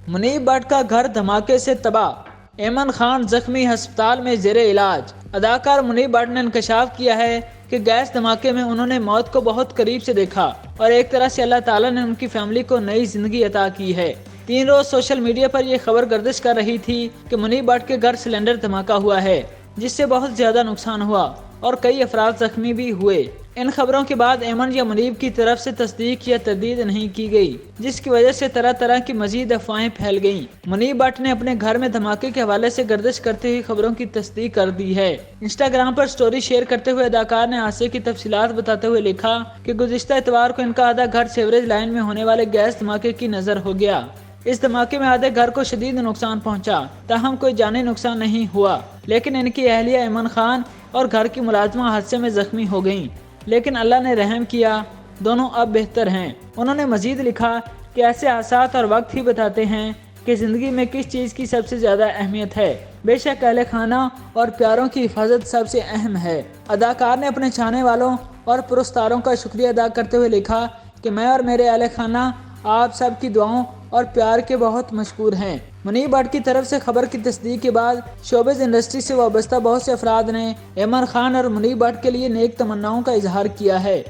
منیب but کا گھر دھماکے سے تباہ، ایمن خان زخمی، ہسپتال میں زیر علاج۔ اداکار منیب بٹ نے انکشاف کیا ہے کہ گیس دھماکے میں انہوں نے موت کو بہت قریب سے دیکھا اور ایک طرح سے اللہ تعالیٰ نے ان کی فیملی کو نئی زندگی عطا کی ہے۔ 3 روز سوشل میڈیا پر یہ خبر گردش کر رہی تھی کہ منیب بٹ کے گھر سلنڈر دھماکہ ہوا ہے، جس سے بہت زیادہ نقصان ہوا اور کئی افراد زخمی بھی ہوئے۔ ان خبروں کے بعد ایمن یا منیب کی طرف سے تصدیق یا تردید نہیں کی گئی، جس کی وجہ سے طرح طرح کی مزید افواہیں پھیل گئیں۔ منیب بٹ نے اپنے گھر میں دھماکے کے حوالے سے گردش کرتے ہوئے خبروں کی تصدیق کر دی ہے۔ انسٹاگرام پر سٹوری شیئر کرتے ہوئے اداکار نے حادثے کی تفصیلات بتاتے ہوئے لکھا کہ گزشتہ اتوار کو ان کا آدھا گھر سیوریج لائن میں ہونے والے گیس دھماکے کی نظر ہو گیا۔ اس دھماکے میں آدھے گھر کو شدید نقصان پہنچا، تاہم کوئی جانی نقصان نہیں ہوا، لیکن ان کی اہلیہ ایمن خان اور گھر کی ملازمہ حادثے میں زخمی ہو گئیں، لیکن اللہ نے رحم کیا، دونوں اب بہتر ہیں۔ انہوں نے مزید لکھا کہ ایسے حادثات اور وقت ہی بتاتے ہیں کہ زندگی میں کس چیز کی سب سے زیادہ اہمیت ہے۔ بے شک اہل خانہ اور پیاروں کی حفاظت سب سے اہم ہے۔ اداکار نے اپنے چاہنے والوں اور پرستاروں کا شکریہ ادا کرتے ہوئے لکھا کہ میں اور میرے اہل خانہ آپ سب کی دعاؤں اور پیار کے بہت مشکور ہیں۔ منیب بٹ کی طرف سے خبر کی تصدیق کے بعد شوبز انڈسٹری سے وابستہ بہت سے افراد نے ایمن خان اور منیب بٹ کے لیے نیک تمناؤں کا اظہار کیا ہے۔